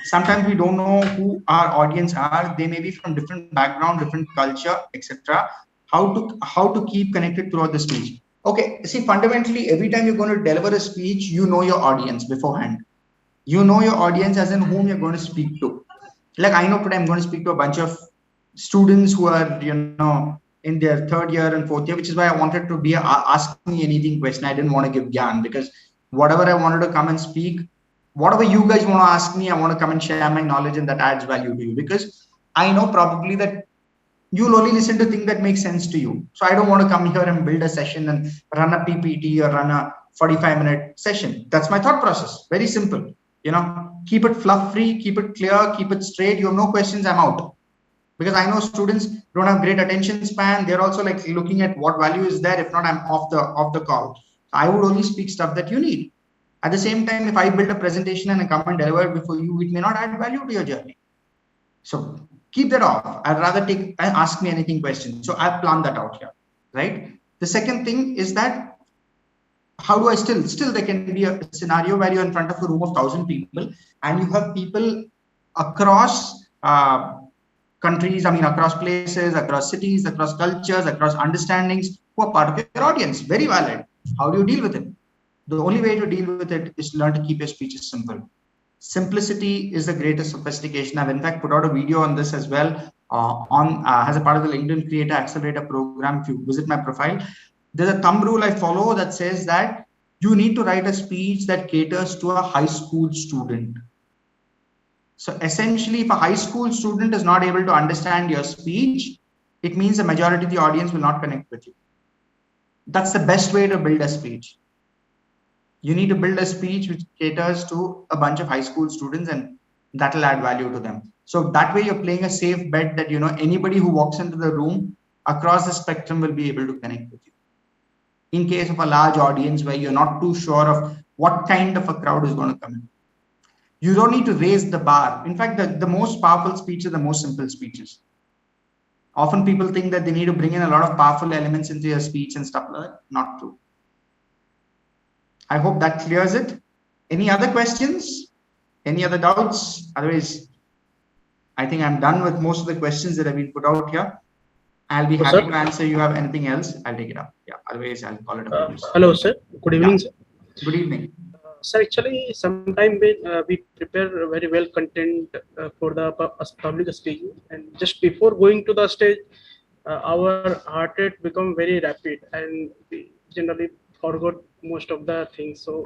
Sometimes we don't know who our audience are. They may be from different background, different culture, etc. How to keep connected throughout the speech? Okay, see, fundamentally, every time you're going to deliver a speech, you know your audience beforehand. You know your audience as in whom you're going to speak to. Like I know today I'm going to speak to a bunch of students who are in their third year and fourth year, which is why I wanted to be ask me anything question. I didn't want to give gyan, because whatever I wanted to come and speak, whatever you guys want to ask me, I want to come and share my knowledge, and that adds value to you, because I know probably that you'll only listen to things that make sense to you. So I don't want to come here and build a session and run a PPT or run a 45-minute session. That's my thought process. Very simple. Keep it fluff free, keep it clear, keep it straight. You have no questions, I'm out. Because I know students don't have great attention span. They're also like looking at what value is there. If not, I'm off the call. I would only speak stuff that you need. At the same time, if I build a presentation and I come and deliver it before you, it may not add value to your journey. So keep that off. I'd rather ask me anything question. So I've planned that out here, right? The second thing is that how do I still there can be a scenario where you're in front of a room of 1,000 people and you have people across countries, across places, across cities, across cultures, across understandings, who are part of your audience. Very valid. How do you deal with it? The only way to deal with it is to learn to keep your speeches simple. Simplicity is the greatest sophistication. I've in fact put out a video on this as well as a part of the LinkedIn Creator Accelerator program. If you visit my profile, there's a thumb rule I follow that says that you need to write a speech that caters to a high school student. So essentially, if a high school student is not able to understand your speech, it means the majority of the audience will not connect with you. That's the best way to build a speech. You need to build a speech which caters to a bunch of high school students, and that will add value to them. So that way you're playing a safe bet that, anybody who walks into the room across the spectrum will be able to connect with you. In case of a large audience where you're not too sure of what kind of a crowd is going to come in, you don't need to raise the bar. In fact, the most powerful speeches are the most simple speeches. Often people think that they need to bring in a lot of powerful elements into your speech and stuff like that. Not true. I hope that clears it. Any other questions? Any other doubts? Otherwise, I think I'm done with most of the questions that have been put out here. I'll be happy to answer. You have anything else? I'll take it up. Yeah. Otherwise, I'll call it a hello, sir. Good evening, sir. Good evening. Sir, actually, sometimes we prepare very well content for the public speaking, and just before going to the stage, our heart rate become very rapid, and we generally forgot most of the things. So,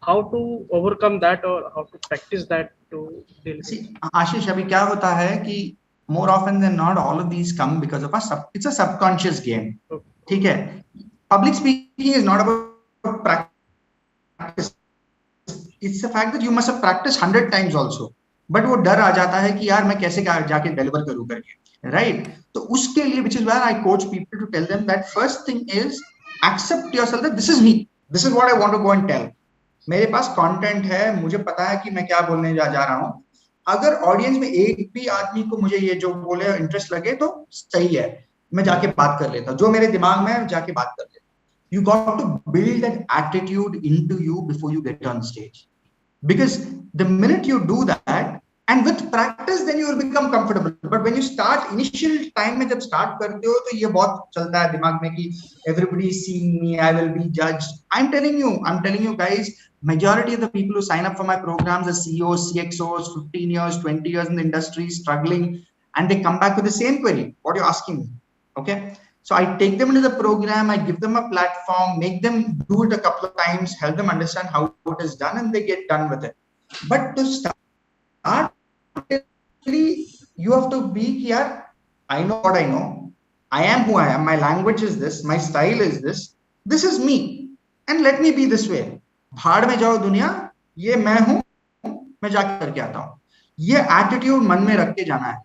how to overcome that, or how to practice that to deal with? See, Ashish, abhi kya hota hai ki more often than not, all of these come because of it's a subconscious game. Okay. hai? Public speaking is not about practice. It's the fact that you must have practiced 100 times also. But वो डर आ जाता है कि यार मैं कैसे जाके deliver करूँ करके, right? तो उसके लिए, which is where I coach people to tell them that first thing is accept yourself that this is me. This is what I want to go and tell. मेरे पास content है, मुझे पता है कि मैं क्या बोलने जा रहा हूँ. अगर ऑडियंस में एक भी आदमी को मुझे ये जो बोले इंटरेस्ट लगे तो सही है, मैं जाके बात कर लेता हूँ. जो मेरे दिमाग में है जाके बात कर लेता हूँ. You got to build that attitude into you before you get on stage. Because the minute you do that, And with practice, then you will become comfortable. But when you start, initial time में जब start करते हो तो ये बहुत चलता है दिमाग में कि everybody is seeing me, I will be judged. I'm telling you guys, majority of the people who sign up for my programs are CEOs, CXOs, 15 years, 20 years in the industry, struggling, and they come back with the same query. What are you asking me? Okay. So I take them into the program, I give them a platform, make them do it a couple of times, help them understand how it is done, and they get done with it. But to start, you have to be here. I know what I know. I am who I am. My language is this. My style is this. This is me. And let me be this way. भाड़ में जाओ दुनिया, ये मैं हूं, मैं जाके करके आता हूं. ये attitude मन में रख के जाना है.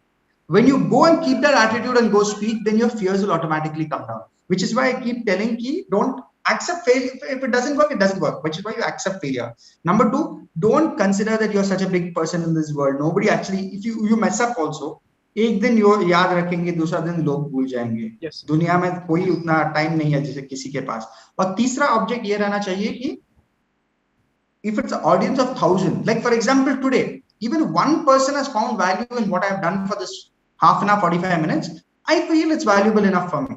When you go and keep that attitude and go speak, then your fears will automatically come down. Which is why I keep telling you, don't accept failure. If it doesn't work, it doesn't work. Which is why you accept failure. Number two, don't consider that you're such a big person in this world. Nobody actually, if you mess up also, एक दिन याद रखेंगे, दूसरा दिन लोग भूल जाएंगे. Yes. दुनिया में कोई उतना टाइम नहीं है जैसे किसी के पास. और तीसरा ऑब्जेक्ट ये रहना चाहिए कि if it's an audience of 1,000, like for example today, even one person has found value in what I've done for this half an hour, 45 minutes, I feel it's valuable enough for me.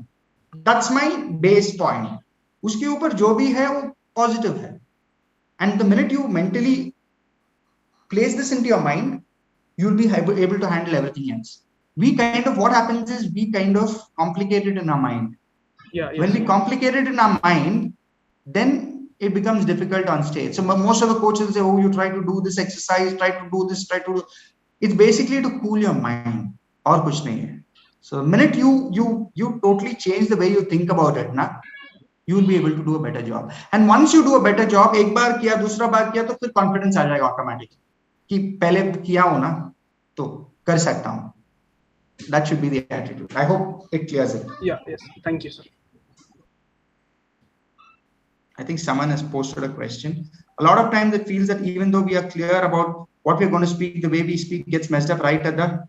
That's my base point. उसके ऊपर जो भी है वो positive है. And the minute you mentally place this into your mind, you'll be able to handle everything else. What happens is we kind of complicate it in our mind. Yeah. Yes. When we complicate it in our mind, then it becomes difficult on stage. So most of the coaches say, oh, you try to do this exercise, try to do this, it's basically to cool your mind. और कुछ नहीं है. So the minute you totally change the way you think about it, ना, you will be able to do a better job. And once you do a better job, एक बार किया, दूसरा बार किया, तो फिर confidence आ जाएगा automatic. कि पहले किया हो ना, तो कर सकता हूँ. That should be the attitude. I hope it clears it. Yeah. Yes. Thank you, sir. I think someone has posted a question. A lot of times it feels that even though we are clear about what we're going to speak, the way we speak gets messed up right at the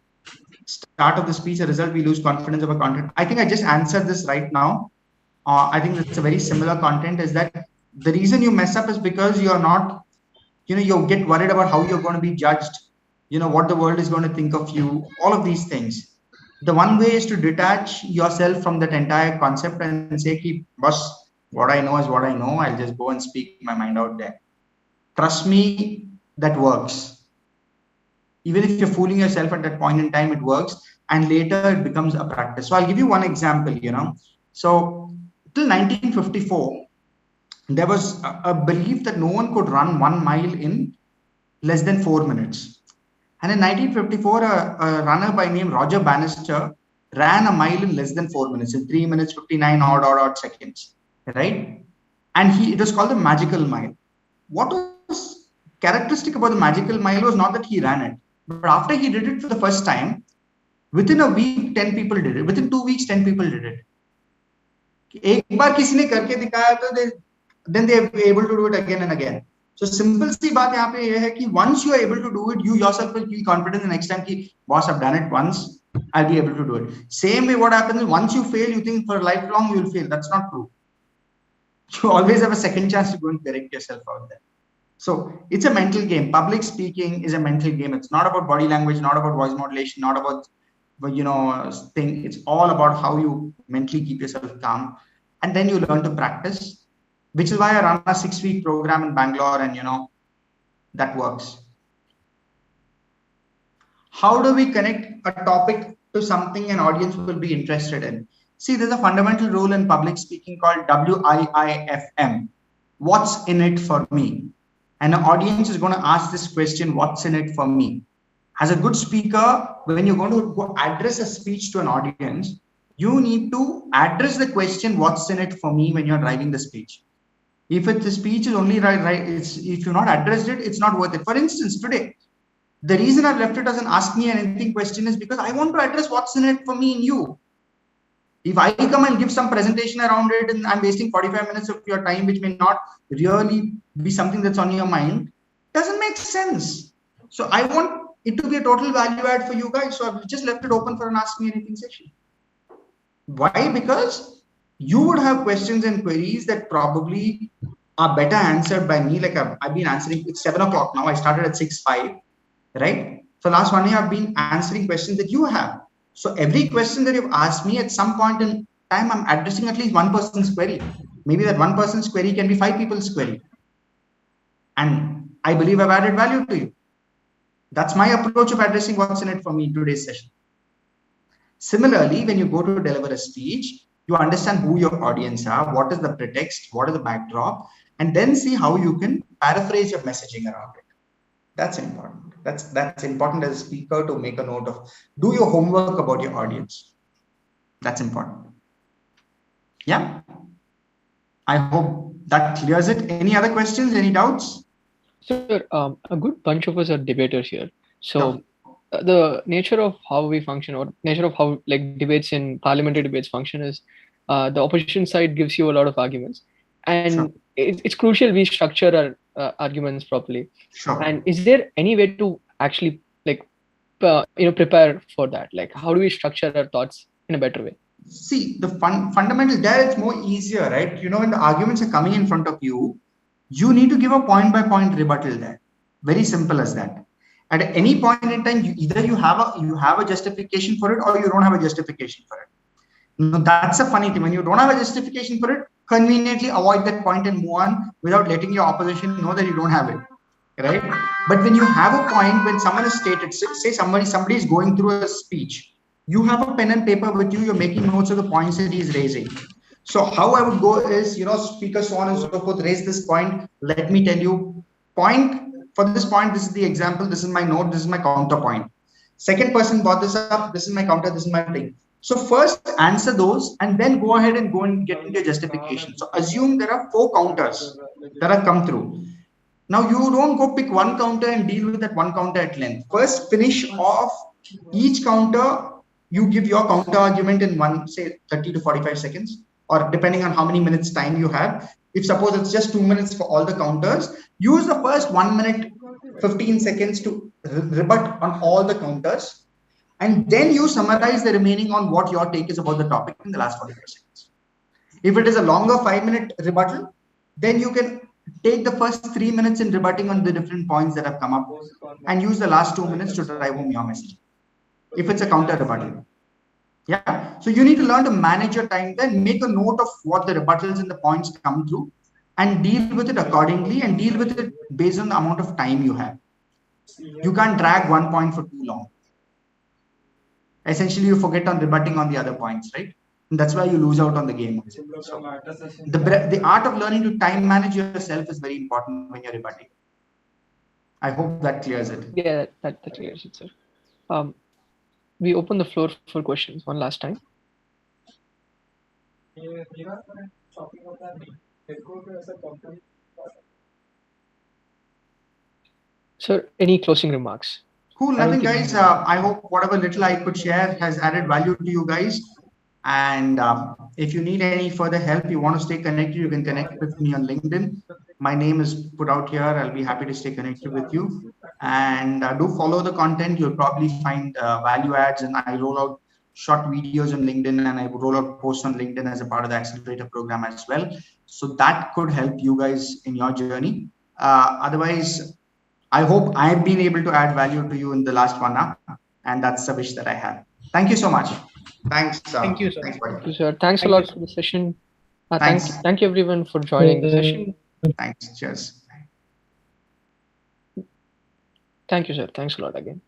start of the speech. As a result, we lose confidence of our content. I think I just answered this right now. I think it's a very similar content, is that the reason you mess up is because you're not, you get worried about how you're going to be judged, what the world is going to think of you, all of these things. The one way is to detach yourself from that entire concept and say, keep boss, what I know is what I know. I'll just go and speak my mind out there. Trust me, that works. Even if you're fooling yourself at that point in time, it works. And later it becomes a practice. So I'll give you one example, So till 1954, there was a belief that no one could run 1 mile in less than 4 minutes. And in 1954, a runner by name Roger Bannister ran a mile in less than 4 minutes, in 3 minutes, 59 odd seconds, right? And it was called the magical mile. What was characteristic about the magical mile was not that he ran it, but after he did it for the first time, within a week, 10 people did it. Within 2 weeks, 10 people did it. एक बार किसी ने करके दिखाया तो then they are able to do it again and again. So simple सी बात यहाँ पे ये है कि once you are able to do it, you yourself will feel confident the next time कि boss, I've done it once, I'll be able to do it. Same way what happens is once you fail, you think for lifelong you will fail. That's not true. You always have a second chance to go and correct yourself out there. So it's a mental game. Public speaking is a mental game. It's not about body language, not about voice modulation, not about thing. It's all about how you mentally keep yourself calm, and then you learn to practice. Which is why I run a 6-week program in Bangalore, and that works. How do we connect a topic to something an audience will be interested in? See, there's a fundamental rule in public speaking called WIIFM. What's in it for me? And an audience is going to ask this question, what's in it for me? As a good speaker, when you're going to go address a speech to an audience, you need to address the question, what's in it for me, when you're driving the speech. If the speech is only right, if you're not addressed it, it's not worth it. For instance, today, the reason I've left it as an ask me anything question is because I want to address what's in it for me in you. If I come and give some presentation around it and I'm wasting 45 minutes of your time, which may not really be something that's on your mind, doesn't make sense. So I want it to be a total value add for you guys. So I've just left it open for an ask me anything session. Why? Because you would have questions and queries that probably are better answered by me. Like I've been answering, it's 7 o'clock now. I started at 6:05, right? For last 1 year, I've been answering questions that you have. So every question that you've asked me, at some point in time, I'm addressing at least one person's query. Maybe that one person's query can be 5 people's query. And I believe I've added value to you. That's my approach of addressing what's in it for me in today's session. Similarly, when you go to deliver a speech, you understand who your audience are, what is the pretext, what is the backdrop, and then see how you can paraphrase your messaging around it. That's important. That's important as a speaker to make a note of. Do your homework about your audience. That's important. Yeah. I hope that clears it. Any other questions? Any doubts? Sir, a good bunch of us are debaters here. So the nature of how we function, or nature of how like debates in parliamentary debates function, is the opposition side gives you a lot of arguments, and Sure. it's crucial we structure our arguments properly. Sure. And is there any way to actually like prepare for that? Like, how do we structure our thoughts in a better way? See, the fundamental there, it's more easier, right? You know, when the arguments are coming in front of you, you need to give a point by point rebuttal there. Very simple as that. At any point in time, either you have a justification for it, or you don't have a justification for it. Now, that's a funny thing. When you don't have a justification for it, conveniently avoid that point and move on without letting your opposition know that you don't have it. Right? But when you have a point, when someone is stated, say somebody is going through a speech, you have a pen and paper with you, you're making notes of the points that he's raising. So how I would go is, speaker so on and so forth, raise this point. Let me tell you, for this point, this is the example, this is my note, this is my counterpoint. Second person brought this up, this is my counter, this is my thing. So first answer those and then go ahead and get into justification. So assume there are 4 counters that have come through. Now you don't go pick one counter and deal with that one counter at length. First finish off each counter. You give your counter argument in say 30 to 45 seconds, or depending on how many minutes time you have. If suppose it's just 2 minutes for all the counters, use the first 1 minute, 15 seconds to rebut on all the counters. And then you summarize the remaining on what your take is about the topic in the last 45 seconds. If it is a longer 5-minute rebuttal, then you can take the first 3 minutes in rebutting on the different points that have come up and use the last 2 minutes to drive home your message. If it's a counter rebuttal. Yeah. So you need to learn to manage your time, then make a note of what the rebuttals and the points come through and deal with it accordingly, and deal with it based on the amount of time you have. You can't drag one point for too long. Essentially, you forget on rebutting on the other points, right? And that's why you lose out on the game. So the art of learning to time manage yourself is very important when you're rebutting. I hope that clears it. Yeah, that clears it, sir. We open the floor for questions one last time. Sir, any closing remarks? Cool, nothing, guys. I hope whatever little I could share has added value to you guys. And if you need any further help, you want to stay connected, you can connect with me on LinkedIn. My name is put out here. I'll be happy to stay connected with you. And do follow the content. You'll probably find value adds, and I roll out short videos on LinkedIn, and I roll out posts on LinkedIn as a part of the accelerator program as well. So that could help you guys in your journey. Otherwise, I hope I've been able to add value to you in the last 1 hour, and that's the wish that I have. Thank you so much. Thanks. Thank you, sir. Thanks, Thank you, sir. Thanks a lot for the session. Thanks. Thank you, everyone, for joining the session. Thanks. Cheers. Thank you, sir. Thanks a lot again.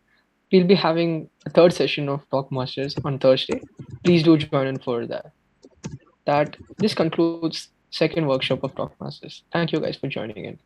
We'll be having a third session of Talk Masters on Thursday. Please do join in for that. This concludes second workshop of Talk Masters. Thank you guys for joining in.